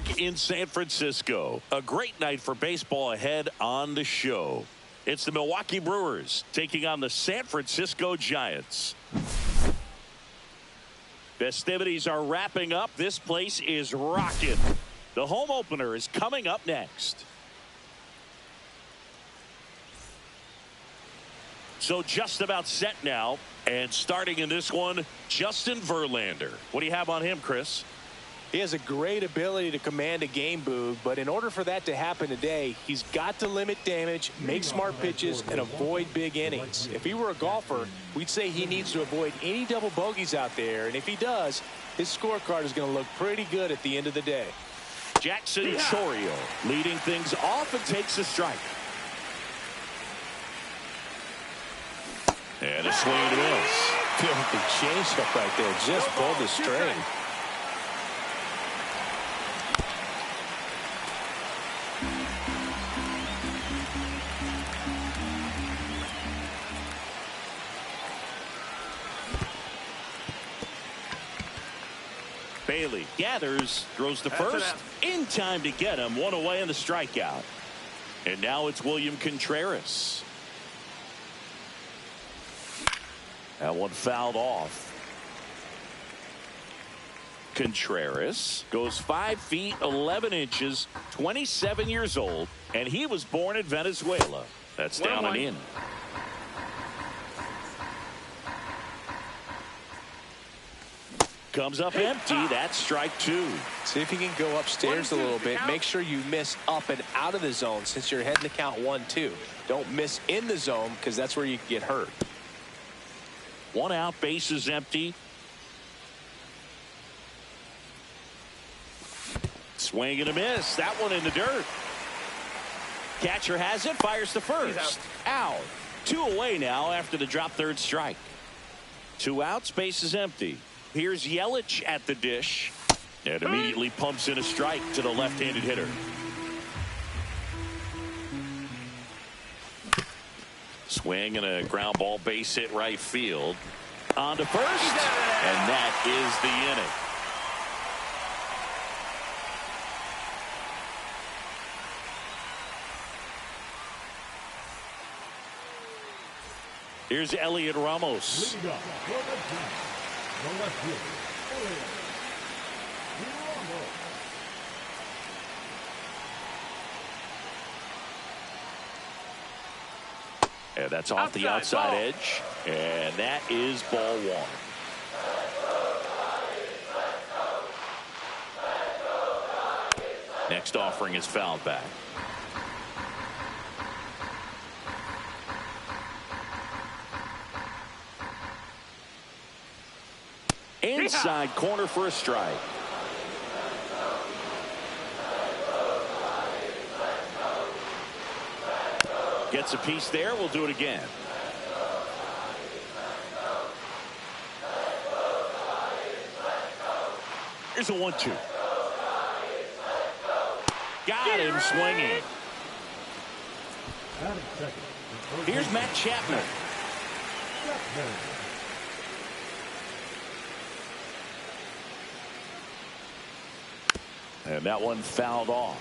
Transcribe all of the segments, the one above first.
Park in San Francisco. A great night for baseball ahead on the show. It's the Milwaukee Brewers taking on the San Francisco Giants. Festivities are wrapping up. This place is rocking. The home opener is coming up next. So just about set now, and starting in this one, Justin Verlander. What do you have on him, Chris? He has a great ability to command a game, Boog, but in order for that to happen today, he's got to limit damage, make smart pitches, and avoid big innings. If he were a golfer, we'd say he needs to avoid any double bogeys out there, and if he does, his scorecard is going to look pretty good at the end of the day. Jackson Chourio leading things off and takes a strike. And a swing and a miss. Filthy changeup right there. Just pulled the string. Bailey gathers, throws the first. In time to get him. One away in the strikeout. And now it's William Contreras. That one fouled off. Contreras goes 5 feet 11 inches, 27 years old, and he was born in Venezuela. That's down and in. Comes up empty. That's strike two. See if you can go upstairs a little bit. Make sure you miss up and out of the zone since you're heading to count 1-2. Don't miss in the zone because that's where you can get hurt. One out, bases empty. Swing and a miss. That one in the dirt. Catcher has it, fires the first. Out. 2 away now after the drop third strike. 2 outs, bases empty. Here's Yelich at the dish. And immediately pumps in a strike to the left-handed hitter. Swing and a ground ball, base hit right field. On to first, and that is the inning. Here's Elliot Ramos. And that's off the outside edge. And that is ball one. Next offering is fouled back. Inside corner for a strike. Gets a piece there. We'll do it again. Here's a 1-2. Got him swinging. Here's Matt Chapman. And that one fouled off.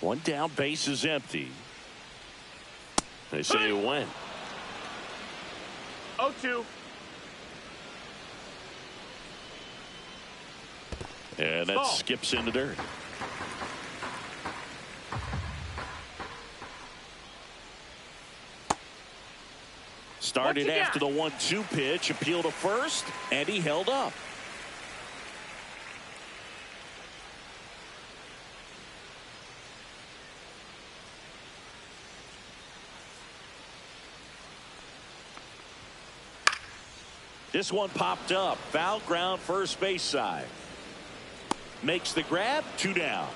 One down, base is empty. They say you win. 0-2. And that skips in the dirt. Started after the 1-2 pitch, appeal to first, and he held up. This one popped up. Foul ground, first base side. Makes the grab, 2 down.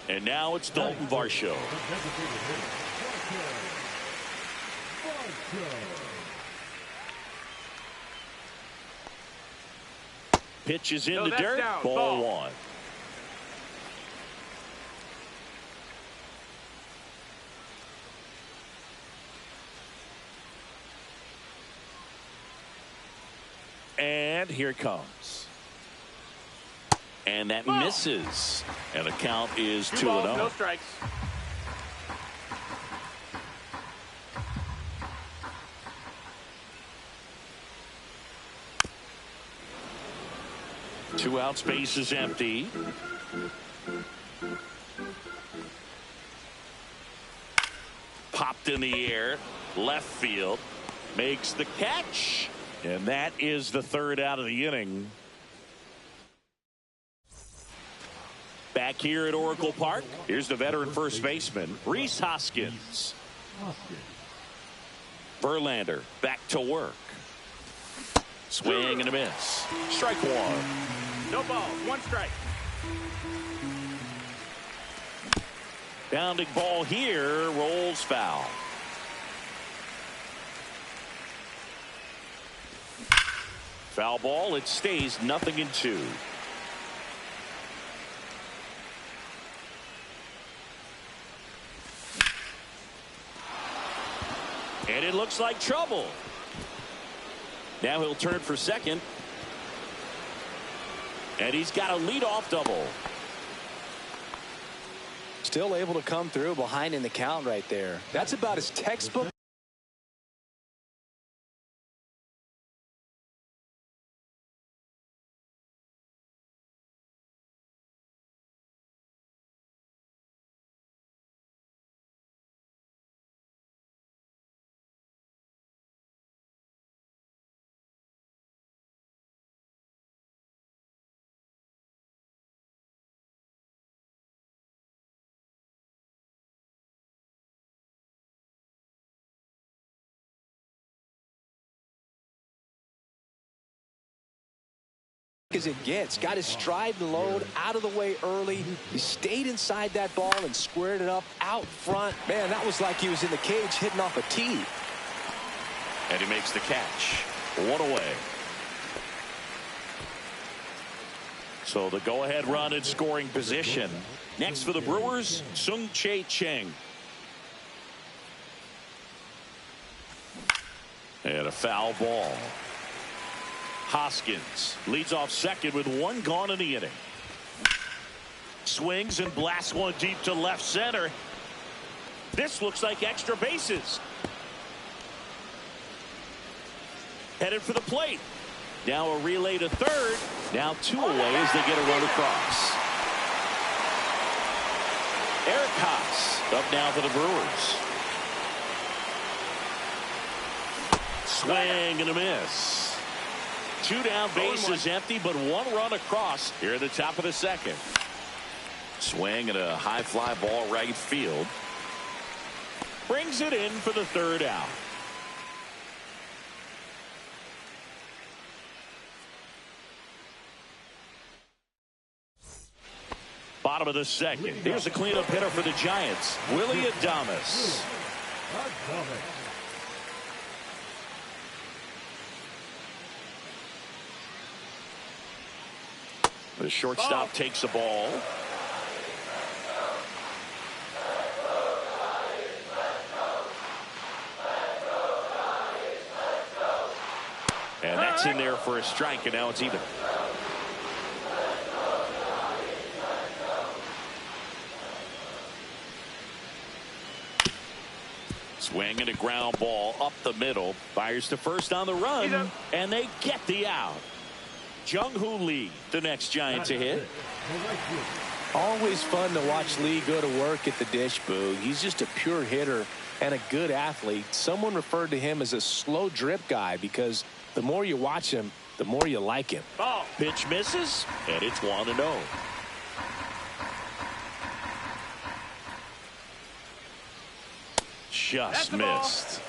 And now it's Dalton Varsho. Pitch is in the dirt. Down. Ball 1. and here it comes. And that misses. And the count is 2-0. No strikes. Two out, space is empty. Popped in the air, left field, makes the catch, and that is the third out of the inning. Back here at Oracle Park, here's the veteran first baseman, Rhys Hoskins. Verlander back to work. Swing and a miss. Strike one. No balls, one strike. Bounding ball here, rolls foul. Foul ball, it stays 0-2. And it looks like trouble. Now he'll turn for second. And he's got a leadoff double. Still able to come through behind in the count right there. That's about his textbook. As it gets, got his stride and load out of the way early. He stayed inside that ball and squared it up out front. Man, that was like he was in the cage hitting off a tee. And he makes the catch. One away. So the go-ahead run in scoring position. Next for the Brewers, Sung-Chae Cheng. And a foul ball. Hoskins leads off second with one gone in the inning. Swings and blasts one deep to left center. This looks like extra bases. Headed for the plate. Now a relay to third. Now two away as they get a run across. Eric Haas up now for the Brewers. Swing and a miss. Two down, bases empty, but one run across here at the top of the second. Swing and a high fly ball right field. Brings it in for the third out. Bottom of the second. Here's a cleanup hitter for the Giants, Willie Adames. The shortstop takes the ball. And that's in there for a strike, and now it's even. Swing and a ground ball up the middle. Fires to first on the run, and they get the out. Jung-Hoo Lee, the next Giant to hit. Always fun to watch Lee go to work at the dish, Boog. He's just a pure hitter and a good athlete. Someone referred to him as a slow drip guy because the more you watch him, the more you like him. Ball. Pitch misses, and it's 1-0. Just missed.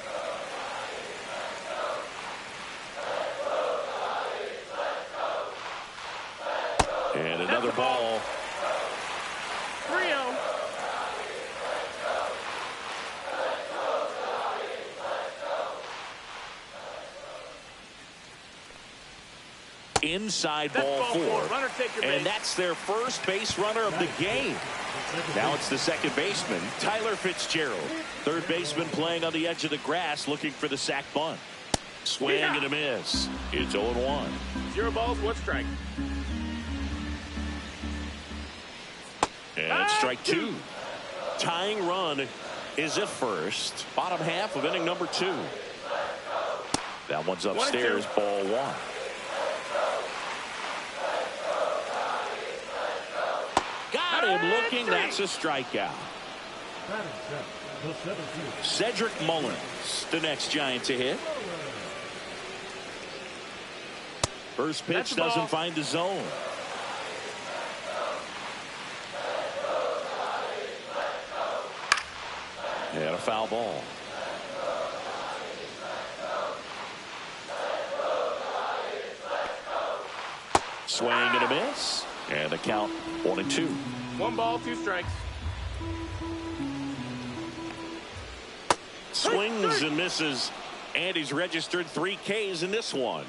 And another ball. 3-0. Inside ball four. And that's their first base runner of the game. Now it's the second baseman, Tyler Fitzgerald. Third baseman playing on the edge of the grass looking for the sac bunt. Swing and a miss. It's 0-1. 0 balls, 1 strike. And strike 2. Tying run is at first. Bottom half of inning number 2. That one's upstairs. Ball 1. Got him looking. That's a strikeout. Cedric Mullins, the next Giant to hit. First pitch doesn't find the zone. And a foul ball. Swing and a miss. And the count 1-2. 1 ball, 2 strikes. Swings and misses. And he's registered 3 Ks in this one.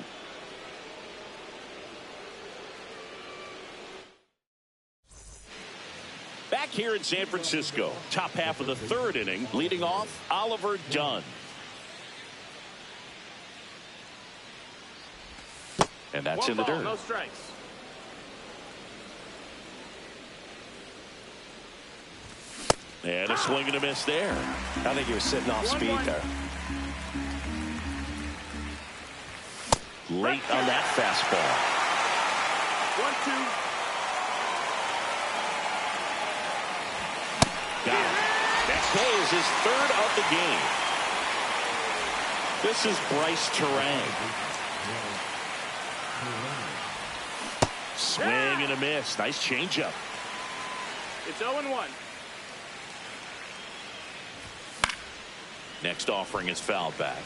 Back here in San Francisco, top half of the 3rd inning, leading off Oliver Dunn. And that's in the dirt. No strikes. And a swing and a miss there. I think he was sitting off speed there. Late on that fastball. 1-2. Got it. That K is his 3rd of the game. This is Bryce Terang. Swing and a miss. Nice changeup. It's 0-1. Next offering is fouled back.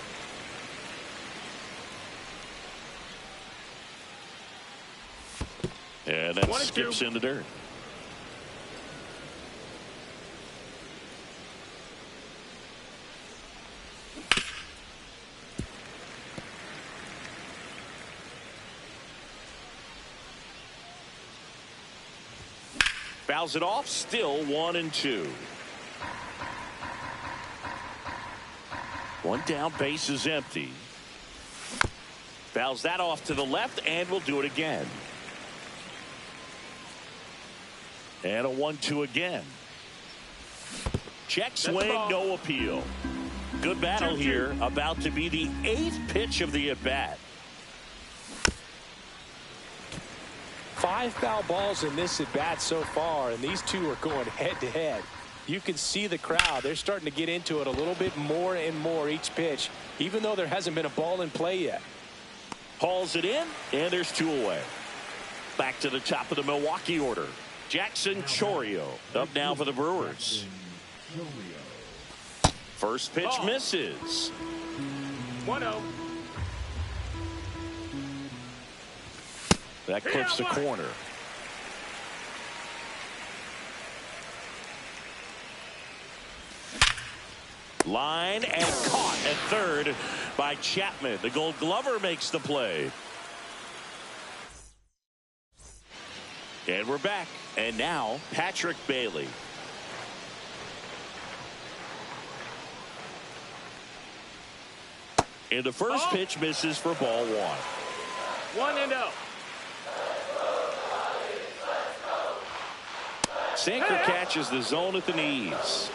And that skips in the dirt. Fouls it off. Still 1-2. 1 down, base is empty. Fouls that off to the left, and will do it again. And a 1-2 again. Check swing, no appeal. Good battle here. About to be the 8th pitch of the at-bat. 5 foul balls in this at-bat so far, and these two are going head-to-head. You can see the crowd. They're starting to get into it a little bit more and more each pitch, even though there hasn't been a ball in play yet. Hauls it in, and there's 2 away. Back to the top of the Milwaukee order. Jackson Chourio up now for the Brewers. First pitch misses. 1-0. That clips the corner. Line and caught at third by Chapman. The Gold Glover makes the play. And we're back. And now Patrick Bailey. And the first pitch misses for ball 1. 1-0. Sinker catches the zone at the knees.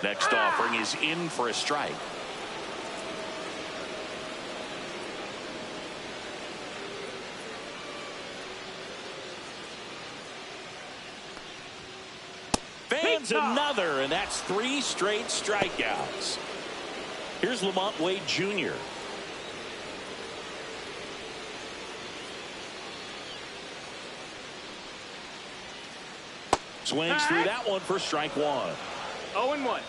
Next offering is in for a strike. Fans another, and that's 3 straight strikeouts. Here's Lamont Wade Jr. Swings through that one for strike 1. 0-1.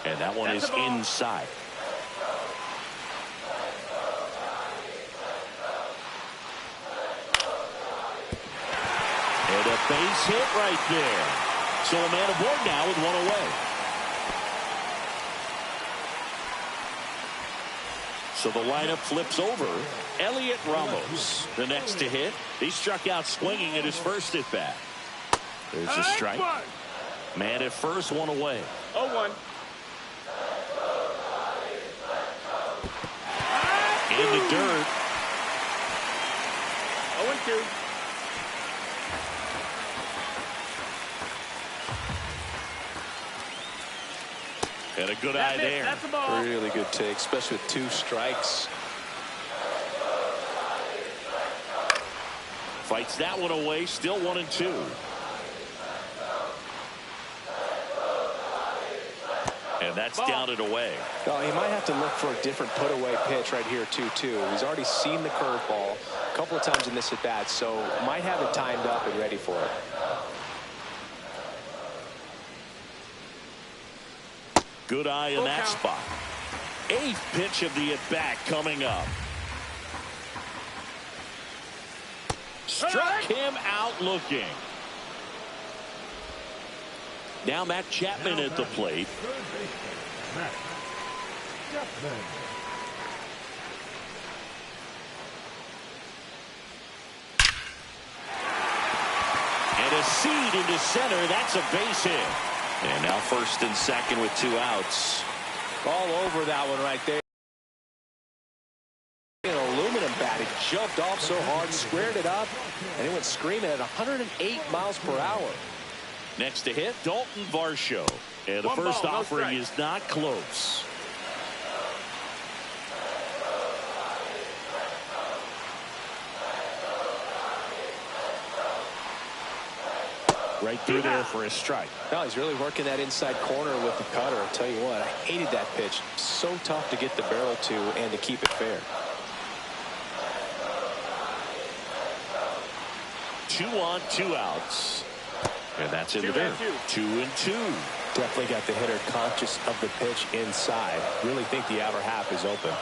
And that one is inside. And a base hit right there. So a man aboard now with 1 away. So the lineup flips over. Elliot Ramos, the next to hit. He struck out swinging at his first at bat. There's a strike. Man at first, one away. 0-1. In the dirt. 0-2. And a good eye there. That's the ball. Really good take, especially with 2 strikes. Fights that one away. Still 1-2. And that's down and away. Oh, he might have to look for a different put-away pitch right here, 2-2. He's already seen the curveball a couple of times in this at-bat, so might have it timed up and ready for it. Good eye in that spot. 8th pitch of the at-bat coming up. Struck him out looking. Now Matt Chapman at the plate. And a seed into center. That's a base hit. And now first and second with 2 outs. All over that one right there. An aluminum bat. It jumped off so hard, squared it up, and it went screaming at 108 miles per hour. Next to hit, Dalton Varsho. And the first offering is not close. Right through there for a strike. No, he's really working that inside corner with the cutter. I'll tell you what, I hated that pitch. So tough to get the barrel to and to keep it fair. 2 on, 2 outs. And that's in the dirt. 2-2. Definitely got the hitter conscious of the pitch inside. Really think the outer half is open.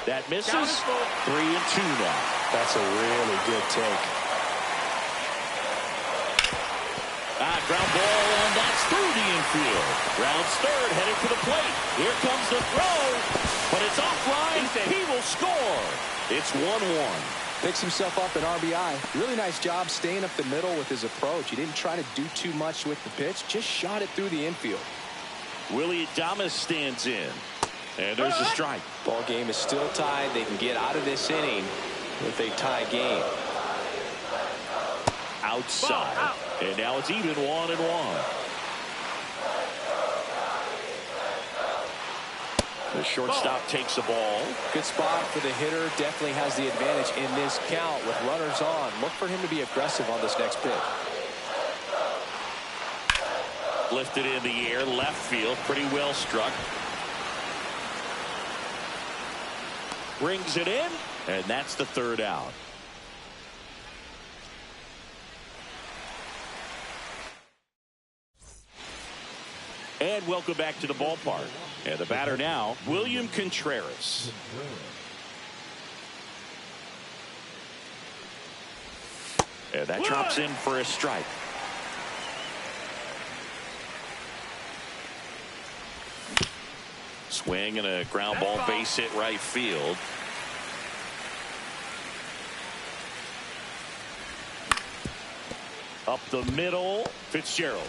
That misses. 3-2 now. That's a really good take. Ground ball, and that's through the infield. Rounds third, headed to the plate. Here comes the throw, but it's offline. He will score. It's 1-1. Picks himself up an RBI. Really nice job staying up the middle with his approach. He didn't try to do too much with the pitch, just shot it through the infield. Willie Adames stands in, and there's a strike. Ball game is still tied. They can get out of this inning with a tie game. Outside, and now it's even 1-1. The shortstop takes the ball. Good spot for the hitter. Definitely has the advantage in this count with runners on. Look for him to be aggressive on this next pitch. Lifted in the air, left field, pretty well struck. Brings it in, and that's the 3rd out. And welcome back to the ballpark. And the batter now, William Contreras. And that drops in for a strike. Swing and a ground ball, base hit right field. Up the middle, Fitzgerald.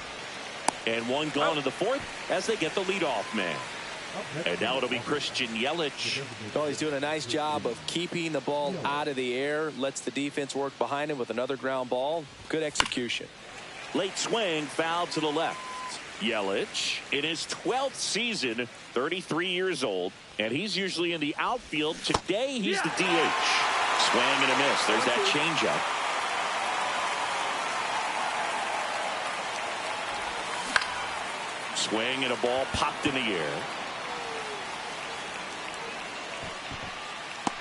And one gone to the 4th as they get the leadoff man. And now it'll be Christian Yelich. Oh, he's doing a nice job of keeping the ball out of the air. Lets the defense work behind him with another ground ball. Good execution. Late swing, foul to the left. Yelich in his 12th season, 33 years old, and he's usually in the outfield. Today he's the DH. Swing and a miss. There's that changeup. Swing and a ball popped in the air.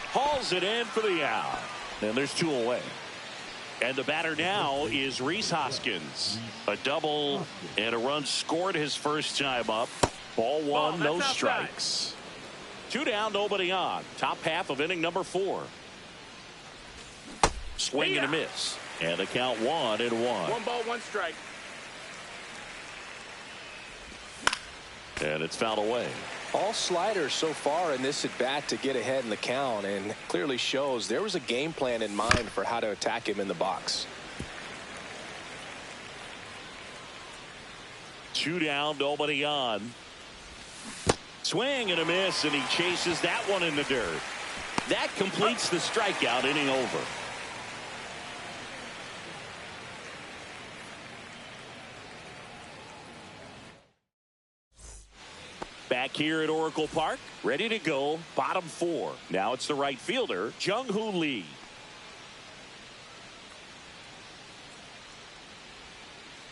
Hauls it in for the out. And there's 2 away. And the batter now is Rhys Hoskins. A double and a run scored his first time up. Ball 1, no strikes. 2 down, nobody on. Top half of inning number 4. Swing and a miss. And the count 1-1. 1 ball, 1 strike. And it's fouled away. All sliders so far in this at-bat to get ahead in the count, and clearly shows there was a game plan in mind for how to attack him in the box. 2 down, nobody on. Swing and a miss, and he chases that one in the dirt. That completes the strikeout, inning over. Back here at Oracle Park, ready to go, bottom 4. Now it's the right fielder, Jung-Hoo Lee.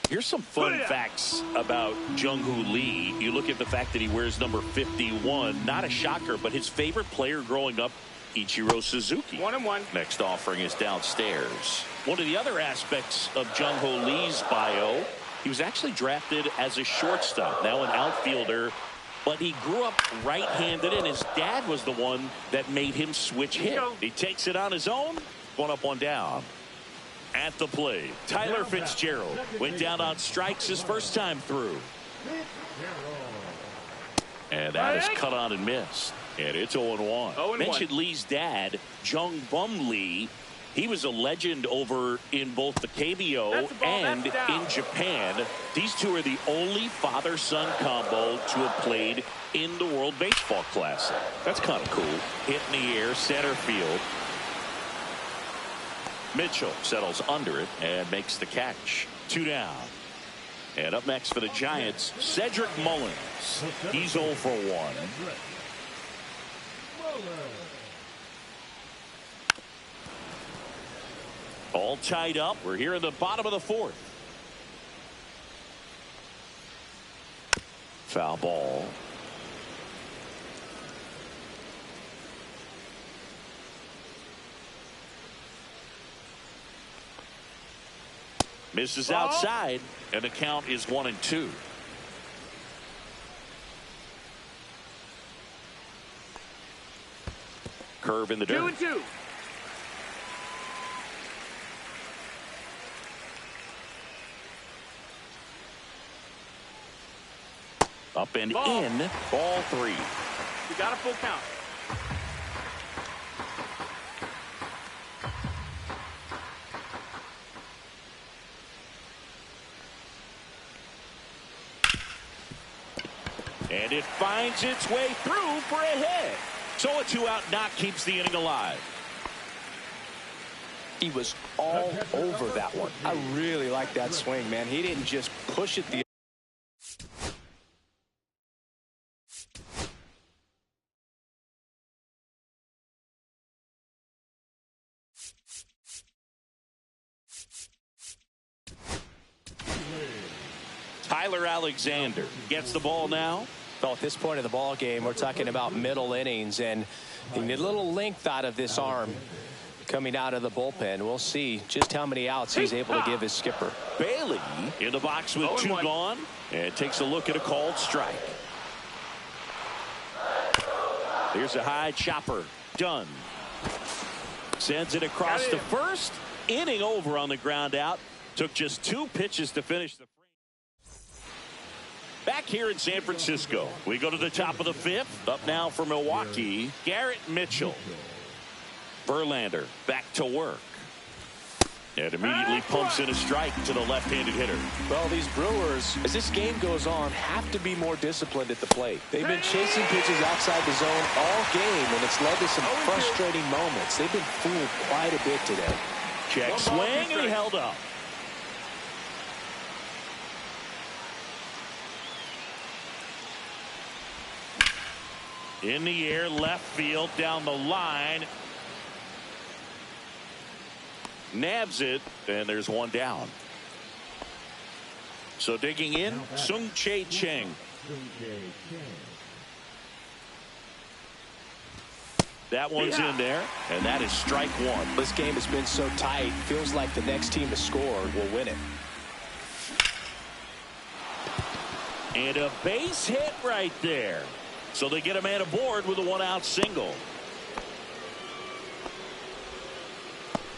Here's some fun facts about Jung-Hoo Lee. You look at the fact that he wears number 51. Not a shocker, but his favorite player growing up, Ichiro Suzuki. 1-1. Next offering is downstairs. One of the other aspects of Jung-Hoo Lee's bio, he was actually drafted as a shortstop, now an outfielder, but he grew up right-handed, and his dad was the one that made him switch hit. He takes it on his own. 1 up, 1 down. At the plate, Tyler Fitzgerald went down on strikes his first time through. And that is cut on and missed. And it's 0-1. Mentioned Lee's dad, Jung Bum Lee. He was a legend over in both the KBO and in Japan. These two are the only father-son combo to have played in the World Baseball Classic. That's kind of cool. Hit in the air, center field. Mitchell settles under it and makes the catch. 2 down. And up next for the Giants, Cedric Mullins. He's 0 for 1. All tied up. We're here in the bottom of the 4th. Foul ball. Misses outside, and the count is 1-2. Curve in the dirt. 2-2. Up and in. Ball 3. You got a full count. And it finds its way through for a hit. So a 2-out knock keeps the inning alive. He was all over that one. I really like that swing, man. He didn't just push it the Tyler Alexander gets the ball now. Well, at this point of the ball game, we're talking about middle innings, and you need a little length out of this arm coming out of the bullpen. We'll see just how many outs he's able to give his skipper. Bailey in the box with 2 gone, and takes a look at a called strike. Here's a high chopper. Done. Sends it across to first. Inning over on the ground out. Took just 2 pitches to finish the frame. Back here in San Francisco, we go to the top of the 5th. Up now for Milwaukee, Garrett Mitchell. Verlander back to work. And immediately pumps in a strike to the left-handed hitter. Well, these Brewers, as this game goes on, have to be more disciplined at the plate. They've been chasing pitches outside the zone all game, and it's led to some frustrating moments. They've been fooled quite a bit today. Check swing, and he held up. In the air, left field, down the line. Nabs it, and there's 1 down. So digging in, Sung-Chae Cheng. That one's in there, and that is strike 1. This game has been so tight, feels like the next team to score will win it. And a base hit right there. So they get a man aboard with a 1-out single.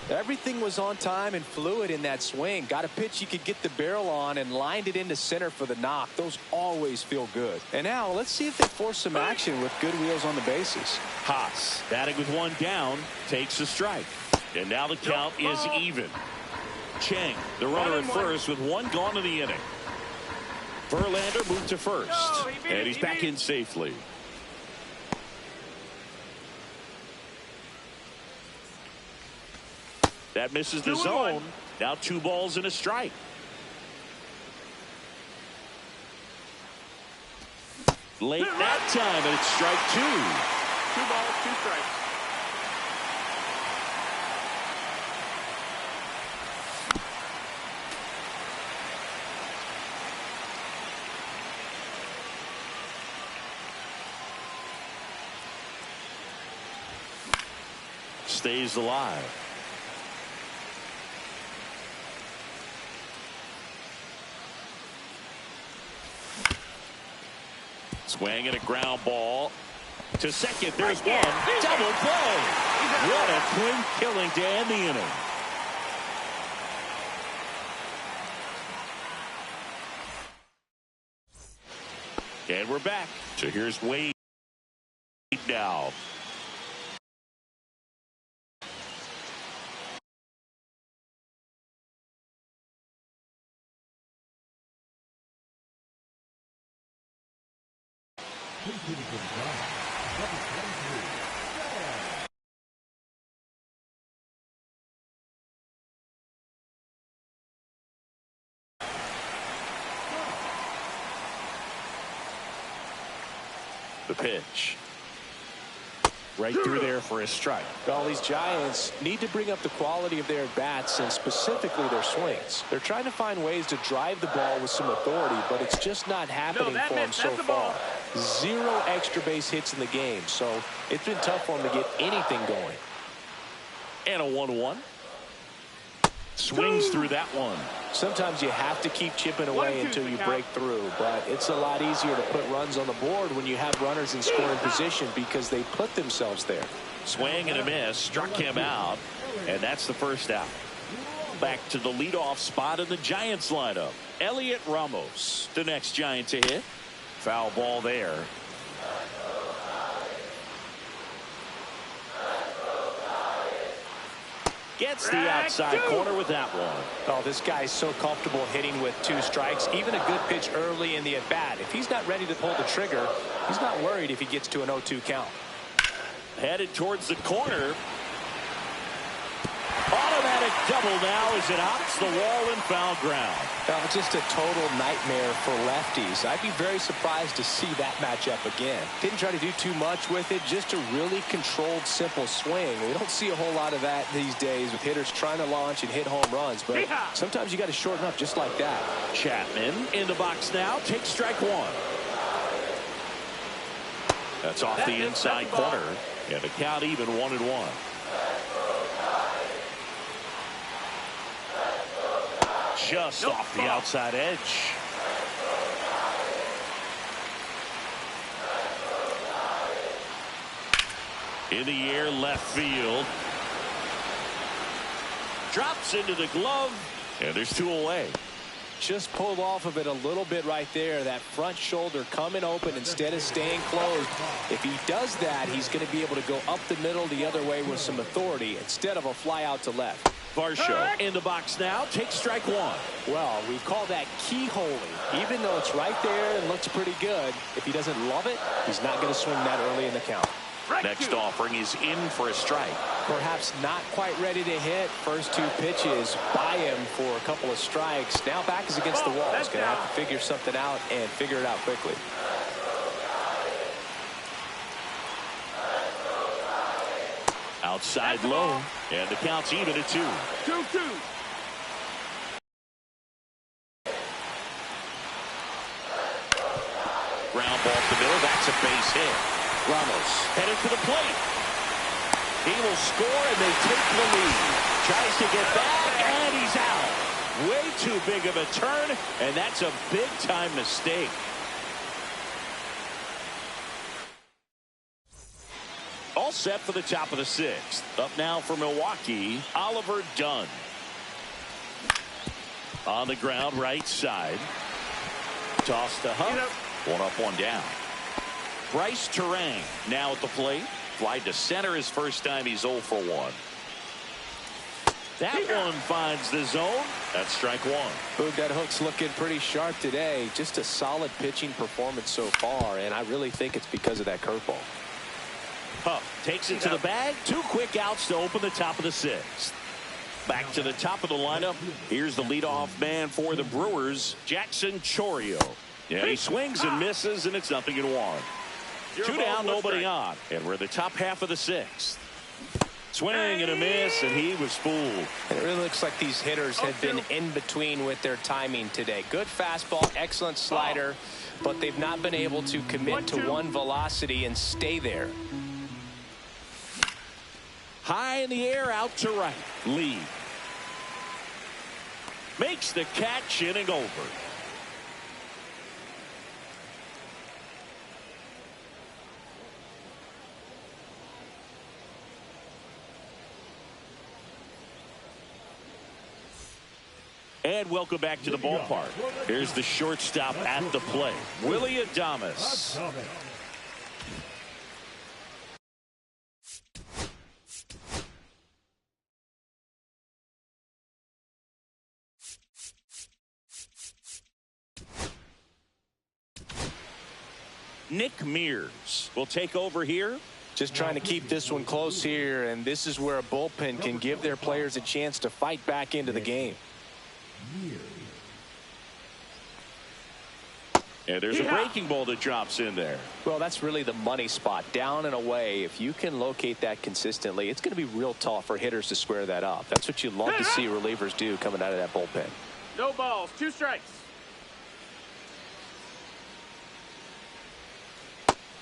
Everything was on time and fluid in that swing. Got a pitch you could get the barrel on and lined it into center for the knock. Those always feel good. And now let's see if they force some action with good wheels on the bases. Haas, batting with one down, takes a strike. And now the count is even. Chang, the runner at first with one gone in the inning. Verlander moved to first. And he's back in safely. That misses the zone. Now 2 balls and a strike. Late that time, and it's strike 2. 2 balls, 2 strikes. Stays alive. Swing and a ground ball to second. There's one. Double play. What a clean killing to end the inning. And we're back. So here's Wade now. The pitch. Right through there for a strike. Well, these Giants need to bring up the quality of their at-bats and specifically their swings. They're trying to find ways to drive the ball with some authority, but it's just not happening for them so far. 0 extra base hits in the game, so it's been tough for them to get anything going. And a 1-1. Swings through that one. Sometimes you have to keep chipping away until you break through, but it's a lot easier to put runs on the board when you have runners in scoring position because they put themselves there. Swing and a miss, struck him out, and that's the first out. Back to the leadoff spot in the Giants lineup. Elliot Ramos, the next Giant to hit. Foul ball there. Gets the outside corner with that one. Oh, this guy's so comfortable hitting with 2 strikes. Even a good pitch early in the at-bat. If he's not ready to pull the trigger, he's not worried if he gets to an 0-2 count. Headed towards the corner. Automatic double now as it hops the wall and foul ground. Well, just a total nightmare for lefties. I'd be very surprised to see that matchup again. Didn't try to do too much with it, just a really controlled, simple swing. We don't see a whole lot of that these days with hitters trying to launch and hit home runs, but sometimes you got to shorten up just like that. Chapman in the box now, takes strike 1. That's off the inside corner, and the count even 1-1. Just off the outside edge. In the air, left field. Drops into the glove, and there's 2 away. Just pulled off of it a little bit right there. That front shoulder coming open instead of staying closed. If he does that, he's going to be able to go up the middle the other way with some authority instead of a fly out to left. Varsho in the box now, takes strike 1. Well, we call that keyholing. Even though it's right there and looks pretty good, if he doesn't love it, he's not going to swing that early in the count. Next offering is in for a strike. Perhaps not quite ready to hit. First 2 pitches by him for a couple of strikes. Now back is against the wall. He's going to have to figure something out and figure it out quickly. Outside low, and the count's even at 2. 2-2. Ground ball up the middle. That's a base hit. Ramos headed to the plate. He will score, and they take the lead. Tries to get back, and he's out. Way too big of a turn, and that's a big-time mistake. All set for the top of the sixth. Up now for Milwaukee, Oliver Dunn. On the ground, right side. Toss to Huff. One up, one down. Bryce Terang now at the plate. Fly to center his first time. He's 0 for 1. That one finds the zone. That's strike one. Boog, that hook's looking pretty sharp today. Just a solid pitching performance so far, and I really think it's because of that curveball. Huff takes it to the bag. 2 quick outs to open the top of the sixth. Back to the top of the lineup. Here's the leadoff man for the Brewers, Jackson Chourio. Yeah, he swings and misses, and it's 0-1. 2 down, nobody on. And we're in the top half of the sixth. Swing and a miss, and he was fooled. And it really looks like these hitters have been in between with their timing today. Good fastball, excellent slider, but they've not been able to commit to one velocity and stay there. High in the air, out to right. Lee makes the catch, inning over. And welcome back to the ballpark. Here's the shortstop at the plate, Willie Adames. Nick Mears will take over here. Just trying to keep this one close here, and this is where a bullpen can give their players a chance to fight back into the game. And there's a breaking ball that drops in there. Well, that's really the money spot, down and away. If you can locate that consistently, it's going to be real tough for hitters to square that up. That's what you love to see relievers do coming out of that bullpen. No balls, 2 strikes.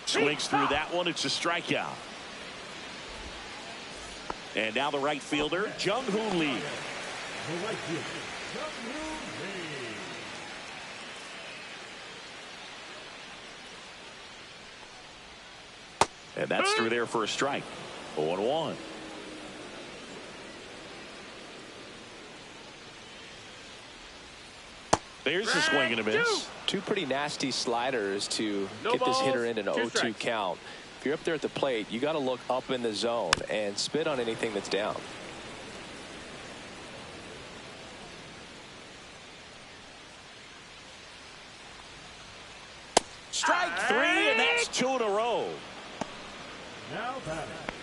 Swings through that one. It's a strikeout. And now the right fielder, Jung-Hoo Lee. And that's through there for a strike. 0-1. There's a swing and a miss. 2 pretty nasty sliders to get this hitter in an 0-2 count. If you're up there at the plate, you got to look up in the zone and spit on anything that's down. Strike 3, and that's 2 in a row.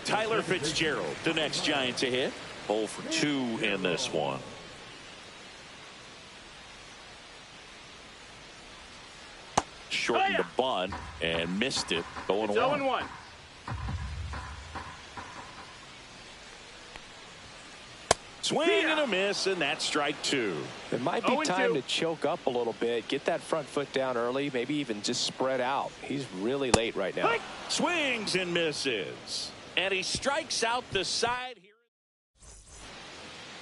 Tyler Fitzgerald, the next Giant to hit. 0 for 2 in this one. Shortened the bunt and missed it. 0-1. Swing and a miss, and that's strike 2. It might be time to choke up a little bit, get that front foot down early, maybe even just spread out. He's really late right now. Swings and misses, and he strikes out the side here.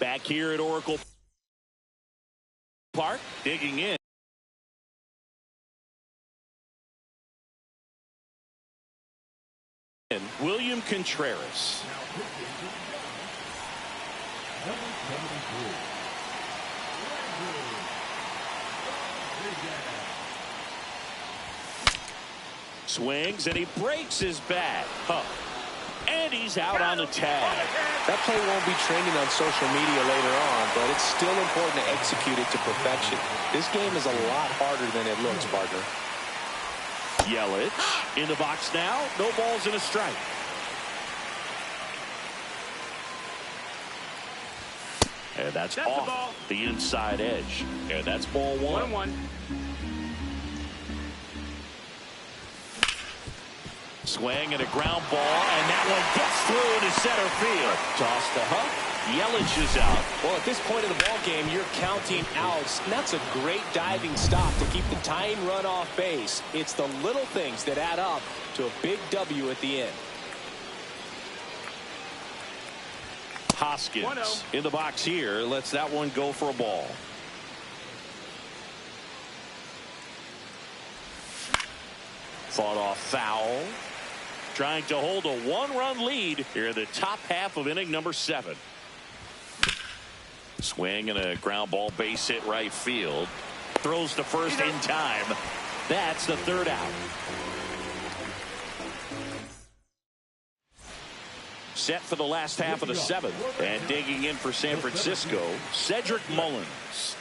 Back here at Oracle Park, digging in. William Contreras. Swings and he breaks his bat. And he's out on the tag. That play won't be trending on social media later on, but it's still important to execute it to perfection. This game is a lot harder than it looks, partner. Yelich in the box now. No balls and a strike. And that's off the inside edge. And that's ball 1. Swing and a ground ball, and that one gets through into center field. Toss to Huff. Yelich is out. Well, at this point of the ball game, you're counting outs, and that's a great diving stop to keep the tying run off base. It's the little things that add up to a big W at the end. Hoskins in the box here lets that one go for a ball. Fought off foul. trying to hold a one-run lead here in the top half of inning number 7. Swing and a ground ball base hit right field. Throws to first in time. That's the 3rd out. Set for the last half of the 7th. And digging in for San Francisco, Cedric Mullins.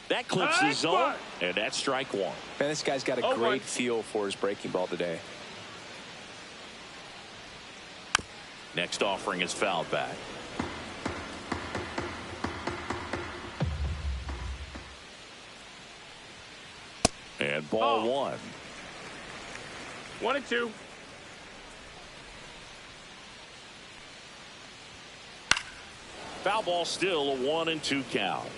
That clips the zone, and that's strike 1. Man, this guy's got a great feel for his breaking ball today. Next offering is fouled back. And ball 1. 1-2. Foul ball, still a 1-2 count.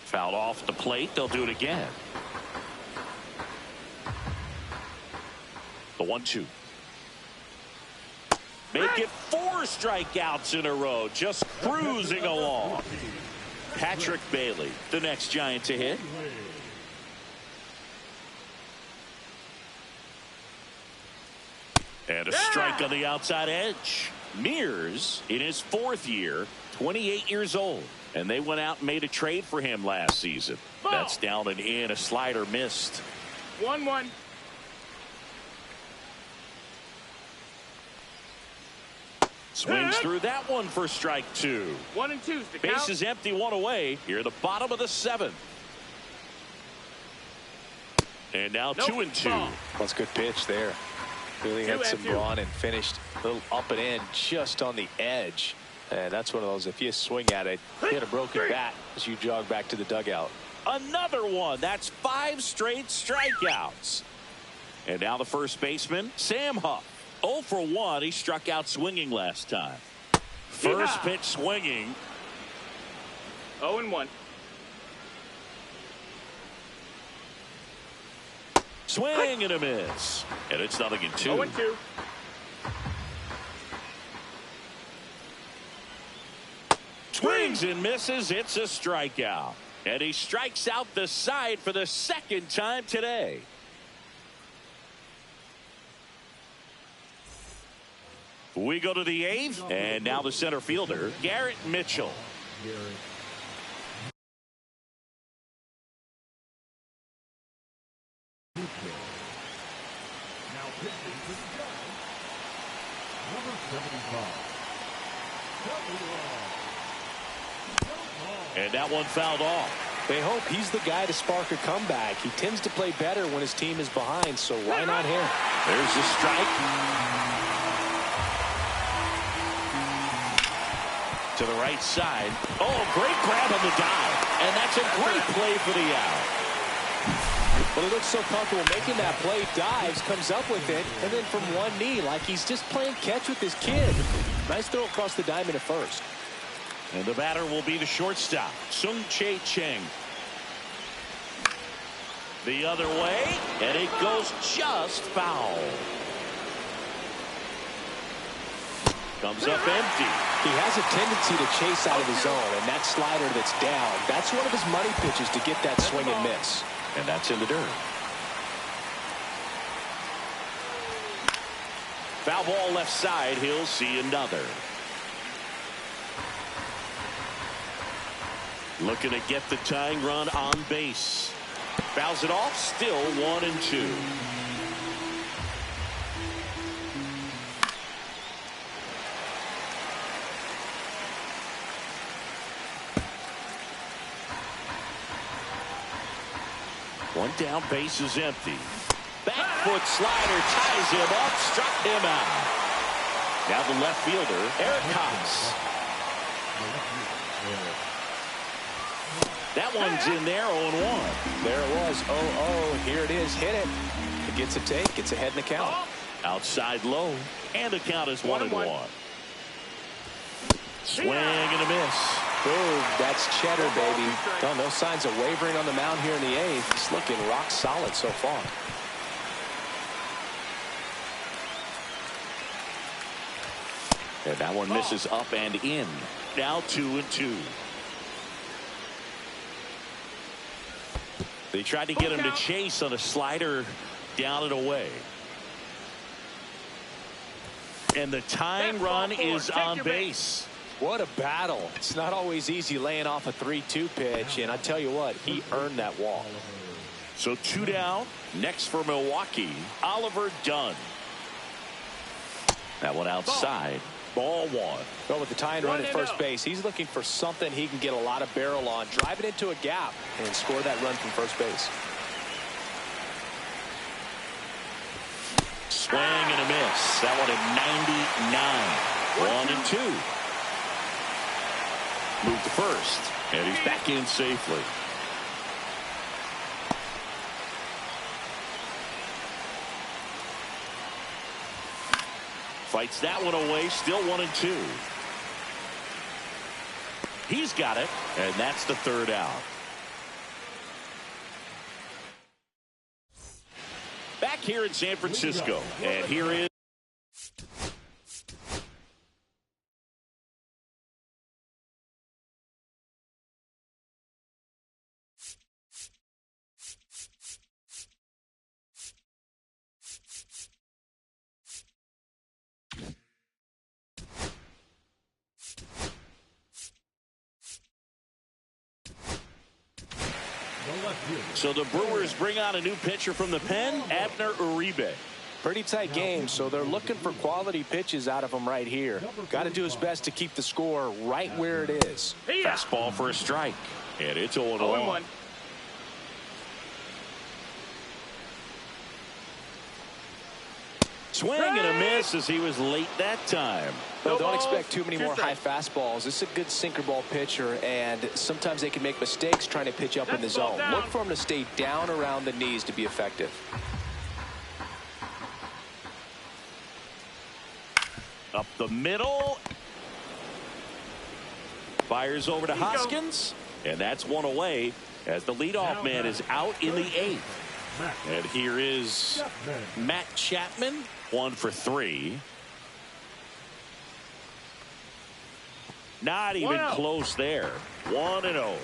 Fouled off the plate. They'll do it again. The 1-2. Make it 4 strikeouts in a row. Just cruising along. Patrick Bailey, the next Giant to hit. And a strike on the outside edge. Mears in his 4th year, 28 years old. And they went out and made a trade for him last season. That's down and in. A slider missed. 1-1. Swings through that one for strike 2. 1-2. Base is empty, 1 away. Here, the bottom of the 7th. And now 2-2. That's a good pitch there. Really had some run and finished a little up and in just on the edge. And that's one of those, if you swing at it, you hit a broken bat as you jog back to the dugout. Another one. That's 5 straight strikeouts. And now the first baseman, Sam Huff. 0 for 1. He struck out swinging last time. First pitch swinging. 0-1. Swing and a miss. And it's 0-2. 0-2. Swings and misses. It's a strikeout. And he strikes out the side for the 2nd time today. We go to the 8th, and now the center fielder, Garrett Mitchell. And that one fouled off. They hope he's the guy to spark a comeback. He tends to play better when his team is behind, so why not him? There's the strike. To the right side. Oh, great grab on the dive. And that's a great play for the out. Well, he looks so comfortable making that play. Dives, comes up with it, and then from one knee, like he's just playing catch with his kid. Nice throw across the diamond at first. And the batter will be the shortstop, Sung-Chae Cheng. The other way, and it goes just foul. Comes up empty. He has a tendency to chase out of the zone, and that slider that's down, that's one of his money pitches to get that swing and miss. And that's in the dirt. Foul ball left side. He'll see another. Looking to get the tying run on base. Fouls it off. Still 1-2. One down, base is empty. Back foot slider ties him up, struck him out. Now the left fielder, Eric Cox. That one's in there, 0-1. There it was, 0-0. Here it is, hit it. It gets a take, gets ahead in the count. Outside low, and the count is 1-1. Swing and a miss. Boom, that's cheddar, baby. No signs of wavering on the mound here in the 8th. He's looking rock solid so far. And that one misses up and in. Now 2-2. They tried to get him to chase on a slider down and away. And the tying run is on base. What a battle. It's not always easy laying off a 3-2 pitch, and I tell you what, he earned that walk. So 2 down. Next for Milwaukee, Oliver Dunn. That one outside. Ball 1. Well, with the tying run at first base, he's looking for something he can get a lot of barrel on, drive it into a gap, and score that run from first base. Swing and a miss. That one at 99. 1-2. Move to first, and he's back in safely. Fights that one away, still 1-2. He's got it, and that's the 3rd out. Back here in San Francisco, and here is so the Brewers bring out a new pitcher from the pen, Abner Uribe. Pretty tight game, so they're looking for quality pitches out of him right here. Got to do his best to keep the score right where it is. Fastball for a strike, and it's 0-1. Swing and a miss as he was late that time. Well, don't expect too many more high fastballs. This is a good sinker ball pitcher, and sometimes they can make mistakes trying to pitch up in the zone. Look for him to stay down around the knees to be effective. Up the middle. Fires over to Hoskins, and that's one away as the leadoff man is out in the 8th. And here is Matt Chapman, 1 for 3. Not even close there. 1-0.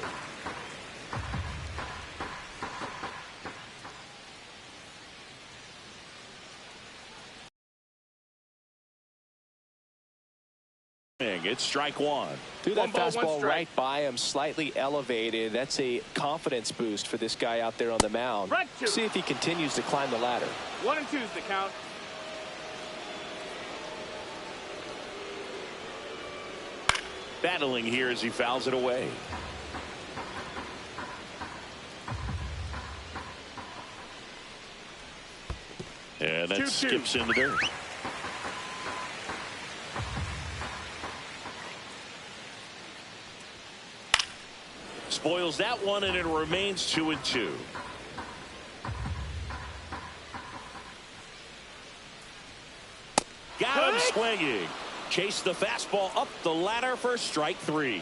It's strike 1. Threw that fastball right by him, slightly elevated. That's a confidence boost for this guy out there on the mound. See if he continues to climb the ladder. 1-2 is the count. Battling here as he fouls it away. And that skips in the dirt. Spoils that one, and it remains 2-2. Got him swinging. Chased the fastball up the ladder for strike 3.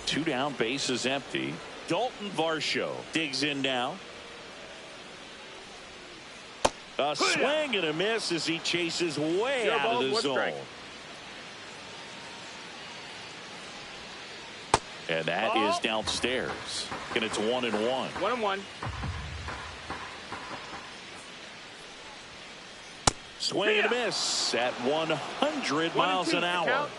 2 down, base is empty. Dalton Varsho digs in now. A swing and a miss as he chases way out of the zone. And that is downstairs. And it's 1-1. 1-1. Swing and a miss at 100 miles an hour.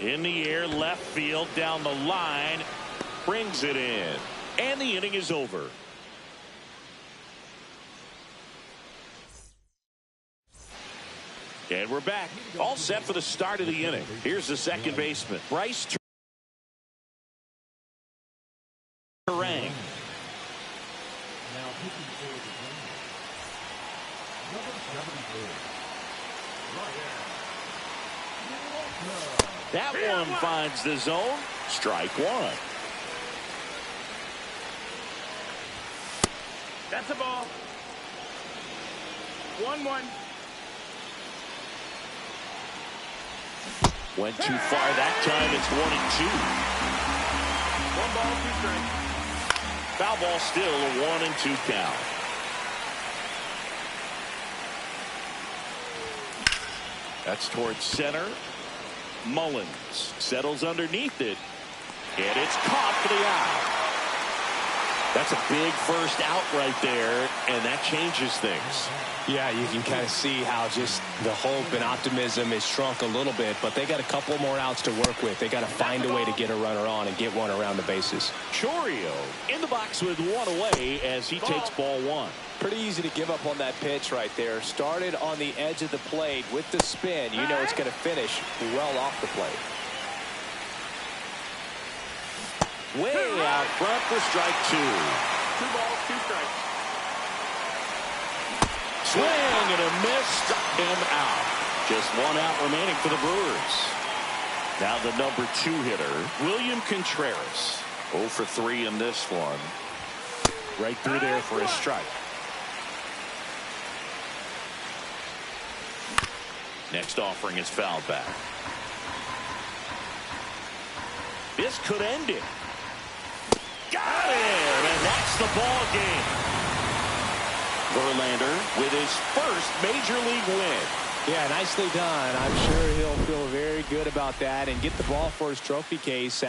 In the air, left field, down the line, brings it in. And the inning is over. And we're back. All set for the start of the inning. Here's the second baseman, Bryce Terang. That one finds the zone. Strike 1. That's a ball. 1-1. Went too far that time. It's 1-2. 1 ball, 2 strikes. Foul ball, still a 1-2 count. That's towards center. Mullins settles underneath it, and it's caught for the out. That's a big first out right there, and that changes things. Yeah, you can kind of see how just the hope and optimism is shrunk a little bit, but they got a couple more outs to work with. They got to find a way to get a runner on and get one around the bases. Chourio in the box with one away as he takes ball one. Pretty easy to give up on that pitch right there. Started on the edge of the plate with the spin. You know it's going to finish well off the plate. Way out front for strike two. 2 balls, 2 strikes. Swing and a miss, struck him out. Just one out remaining for the Brewers. Now the number 2 hitter, William Contreras. 0 for 3 in this one. Right through there for a strike. Next offering is fouled back. This could end it. Got him, and that's the ball game. Verlander with his first major league win. Yeah, nicely done. I'm sure he'll feel very good about that and get the ball for his trophy case.